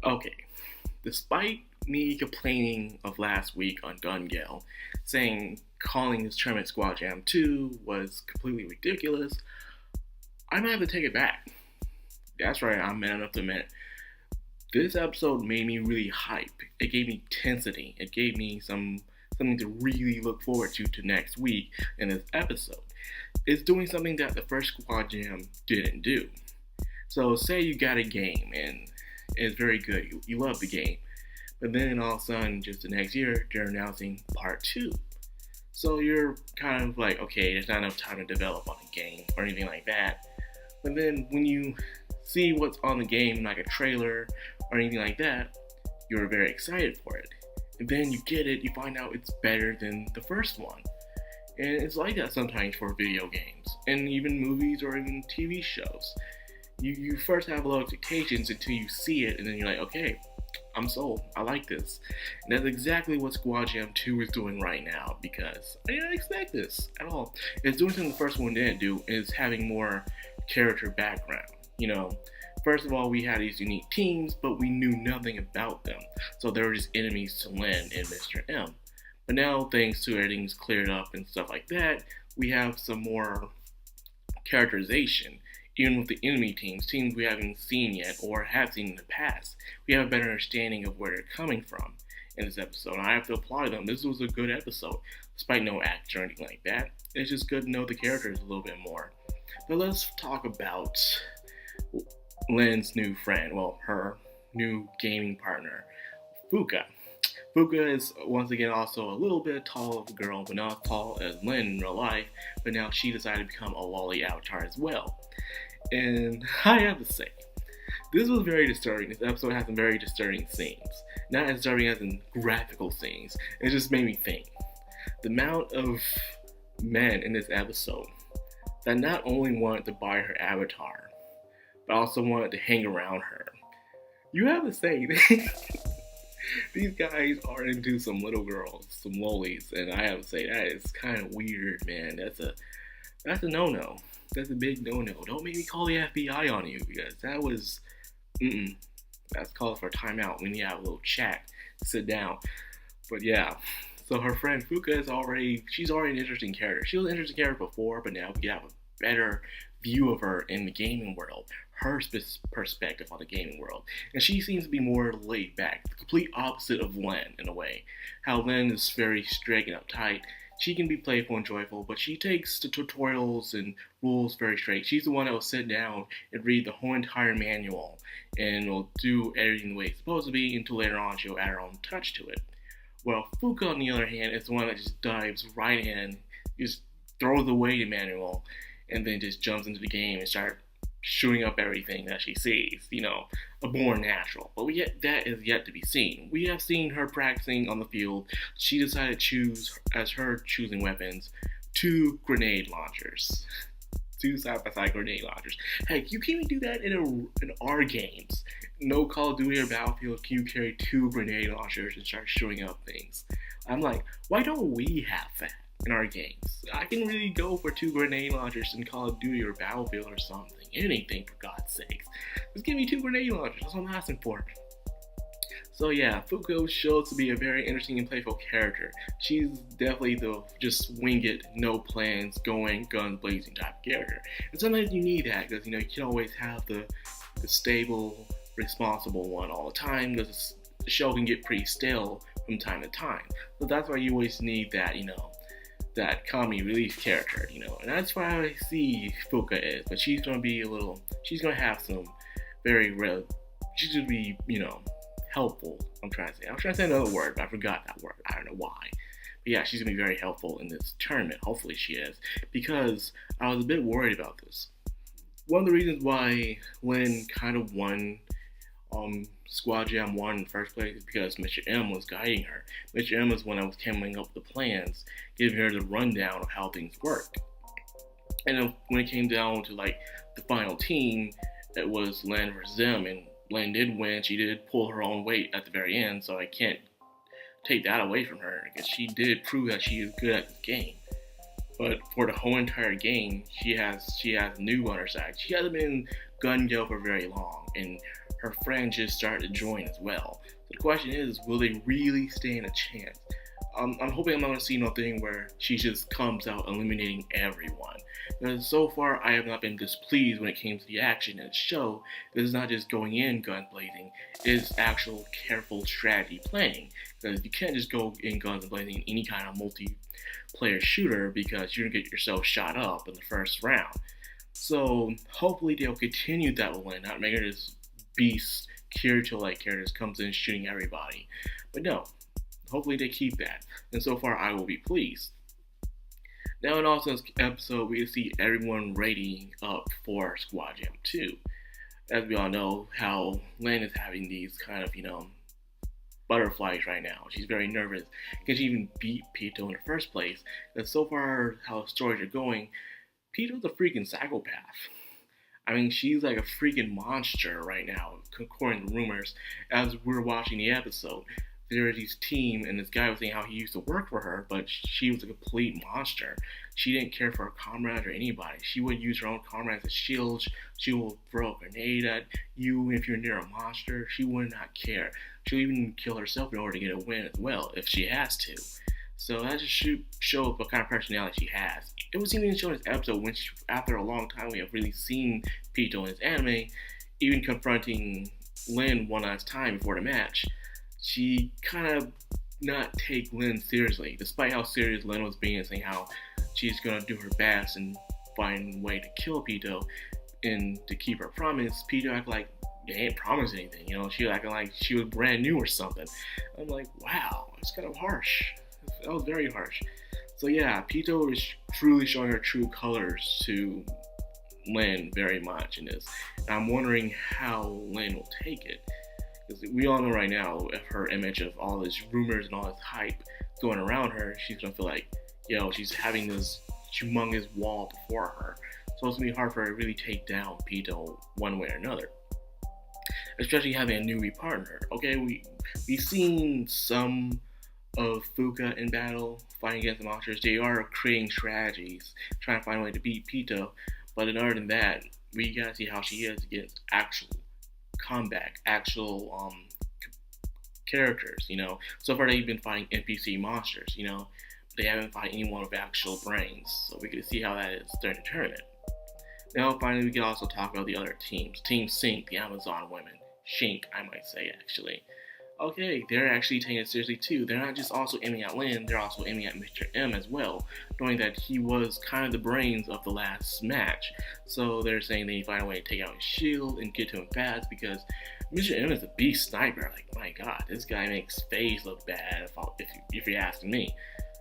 Okay, despite me complaining of last week on Gale, saying calling this tournament Squad Jam 2 was completely ridiculous, I might have to take it back. That's right, I'm man enough to admit it. This episode made me really hype. It gave me intensity. It gave me something to really look forward to next week in this episode. It's doing something that the first Squad Jam didn't do. So say you got a game and it's very good. You love the game. But then all of a sudden, just the next year, they're announcing part two. So you're kind of like, okay, there's not enough time to develop on the game or anything like that. But then when you see what's on the game, like a trailer or anything like that, you're very excited for it. And then you get it, you find out it's better than the first one. And it's like that sometimes for video games and even movies or even TV shows. You first have low expectations until you see it, and then you're like, okay, I'm sold. I like this. And that's exactly what Squad Jam 2 is doing right now, because I didn't expect this at all. It's doing something the first one didn't do, is having more character background. First of all, we had these unique teams, but we knew nothing about them. So they were just enemies to Lynn and Mr. M. But now, thanks to everything's cleared up and stuff like that, we have some more characterization. Even with the enemy teams we haven't seen yet or have seen in the past, we have a better understanding of where they're coming from in this episode. And I have to applaud them. This was a good episode, despite no action or anything like that. It's just good to know the characters a little bit more. But let's talk about Lynn's new friend, well, her new gaming partner, Fuka. Fuka is once again also a little bit tall of a girl, but not as tall as Lynn in real life, but now she decided to become a lolly avatar as well. And I have to say, this was very disturbing. This episode has some very disturbing scenes. Not as disturbing as in graphical scenes. It just made me think. The amount of men in this episode that not only wanted to buy her avatar, but also wanted to hang around her. You have to say, these guys are into some little girls, some lollies, and I have to say that is kind of weird, man. That's a no-no. That's a big no-no. Don't make me call the FBI on you, because that was, that's called for a timeout. We need to have a little chat, sit down. But yeah, so her friend Fuka she's already an interesting character. She was an interesting character before, but now we have a better view of her in the gaming world, her perspective on the gaming world. And she seems to be more laid back, the complete opposite of Len in a way. How Len is very strict and uptight. She can be playful and joyful, but she takes the tutorials and rules very straight. She's the one that will sit down and read the whole entire manual and will do everything the way it's supposed to be until later on she'll add her own touch to it. Well, Fuka, on the other hand, is the one that just dives right in, just throws away the manual, and then just jumps into the game and starts shooting up everything that she sees. A born natural. But that is yet to be seen. We have seen her practicing on the field. She decided to choose, as her choosing weapons, 2 grenade launchers. 2 side-by-side grenade launchers. Heck, you can't even do that in our games. No Call of Duty or Battlefield can you carry 2 grenade launchers and start shooting up things. I'm like, why don't we have that in our games? I can really go for 2 grenade launchers in Call of Duty or Battlefield or something. Anything, for God's sakes. Just give me 2 grenade launchers. That's what I'm asking for. So yeah, Fuko shows to be a very interesting and playful character. She's definitely the just wing it, no plans, going guns blazing type of character. And sometimes you need that because you can always have the stable, responsible one all the time because the show can get pretty stale from time to time. So that's why you always need that, that comedy relief character, and that's why I see Fuka is. But she's gonna have some very real. She's gonna be, helpful. I'm trying to say another word, but I forgot that word. I don't know why. But yeah, she's gonna be very helpful in this tournament. Hopefully she is, because I was a bit worried about this. One of the reasons why Lynn kind of won Squad Jam 1 in the first place is because Mr. M was guiding her. Mr. M was one that was coming up with the plans, giving her the rundown of how things work. And when it came down to the final team, it was Lynn versus them, and Lynn did win. She did pull her own weight at the very end, so I can't take that away from her, because she did prove that she is good at the game. But for the whole entire game, she has new on her side. She hasn't been Gun Gale for very long, and her friends just started to join as well. So the question is, will they really stand a chance? I'm hoping I'm not going to see nothing where she just comes out eliminating everyone. Because so far, I have not been displeased when it came to the action in the show. This is not just going in guns blazing, it's actual careful strategy planning. Because you can't just go in guns blazing in any kind of multiplayer shooter because you're going to get yourself shot up in the first round. So hopefully they'll continue that with Lynn, not making this beast Kirito-like characters comes in shooting everybody. But no, hopefully they keep that. And so far I will be pleased. Now in also this episode we see everyone rating up for Squad Jam 2. As we all know how Lynn is having these kind of, butterflies right now. She's very nervous. Can she even beat Pito in the first place? Because so far how stories are going, Pito's a freaking psychopath. I mean, she's like a freaking monster right now, according to rumors. As we're watching the episode, there is this team, and this guy was saying how he used to work for her, but she was a complete monster. She didn't care for her comrades or anybody. She would use her own comrades as shields. She will throw a grenade at you if you're near a monster. She would not care. She'll even kill herself in order to get a win as well, if she has to. So that just shows what kind of personality she has. It was even shown in this episode when after a long time we have really seen Pito in his anime, even confronting Lynn one last time before the match. She kind of not take Lynn seriously, despite how serious Lynn was being and saying how she's gonna do her best and find a way to kill Pito and to keep her promise. Pito acted like they ain't promised anything, she acting like she was brand new or something. I'm like, wow, it's kind of harsh. That was very harsh. So yeah, Pito is truly showing her true colors to Lynn very much in this. And I'm wondering how Lynn will take it. Because we all know right now, if her image of all this rumors and all this hype going around her, she's going to feel like, she's having this humongous wall before her. So it's going to be hard for her to really take down Pito one way or another. Especially having a newbie partner. Okay, we've seen some of Fuka in battle, fighting against the monsters. They are creating strategies, trying to find a way to beat Pito. But in other than that, we gotta see how she is against actual combat, actual characters, So far they've been fighting NPC monsters, They haven't fought anyone with actual brains. So we can see how that is during the tournament. Now finally we can also talk about the other teams. Team Sync, the Amazon women. Shink, I might say actually. Okay, they're actually taking it seriously too. They're not just also aiming at Lynn, they're also aiming at Mr. M as well, knowing that he was kind of the brains of the last match. So they're saying they need to find a way to take out his shield and get to him fast because Mr. M is a beast sniper. Like, my god, this guy makes FaZe look bad if you're asking me.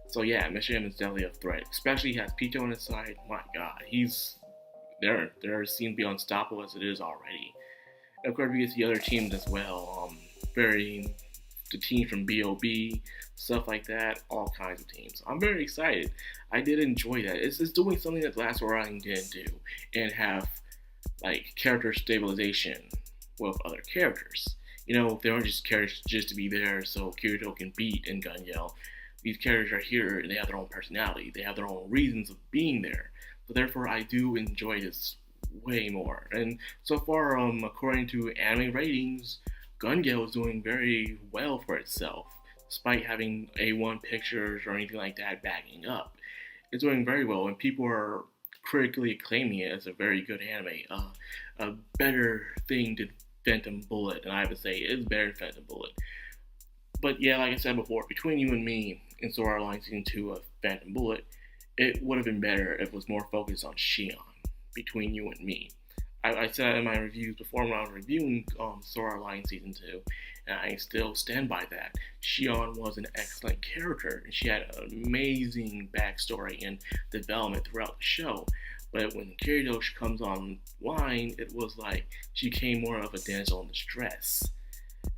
So yeah, Mr. M is definitely a threat, especially he has Pito on his side. My god, they're seen to be unstoppable as it is already. And of course, we get the other teams as well. The team from BOB, stuff like that, all kinds of teams. I'm very excited. I did enjoy that. It's doing something that Last Rising didn't do, and have like character stabilization with other characters. They aren't just characters just to be there so Kirito can beat in Gun Gale. These characters are here and they have their own personality. They have their own reasons of being there. So therefore, I do enjoy this way more. And so far, according to anime ratings, Gun Gale is doing very well for itself, despite having A1 pictures or anything like that backing up. It's doing very well, and people are critically acclaiming it as a very good anime. A better thing than Phantom Bullet, and I would say it is better than Phantom Bullet. But yeah, like I said before, between you and me in Sword Art Online Season 2 of Phantom Bullet, it would have been better if it was more focused on Shion, between you and me. I said in my reviews before when I was reviewing Sword Art Online Season 2, and I still stand by that. Shion was an excellent character, and she had an amazing backstory and development throughout the show. But when Kirito comes online, it was like she became more of a damsel in distress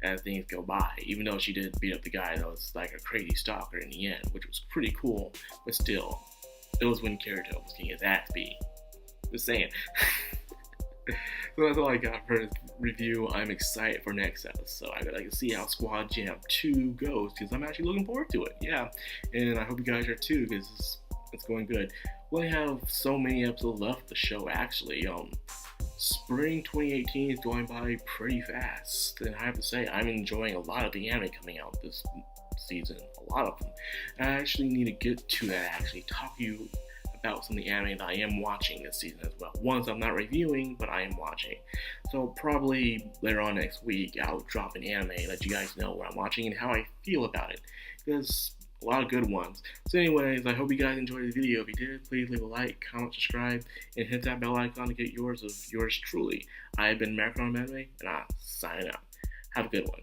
as things go by, even though she did beat up the guy that was like a crazy stalker in the end, which was pretty cool, but still, it was when Kirito was getting his ass beat. Just saying. So that's all I got for this review. I'm excited for next episode. I'd like to see how Squad Jam 2 goes because I'm actually looking forward to it. Yeah, and I hope you guys are too because It's going good. We only have so many episodes left of the show, actually. Spring 2018 is going by pretty fast, and I have to say, I'm enjoying a lot of the anime coming out this season. A lot of them. And I actually need to get to that, actually talk to you about some of the anime that I am watching this season as well. Ones I'm not reviewing, but I am watching. So probably later on next week, I'll drop an anime, let you guys know what I'm watching and how I feel about it. Because a lot of good ones. So anyways, I hope you guys enjoyed the video. If you did, please leave a like, comment, subscribe, and hit that bell icon to get yours of yours truly. I have been Madcrownxox, and I sign out. Have a good one.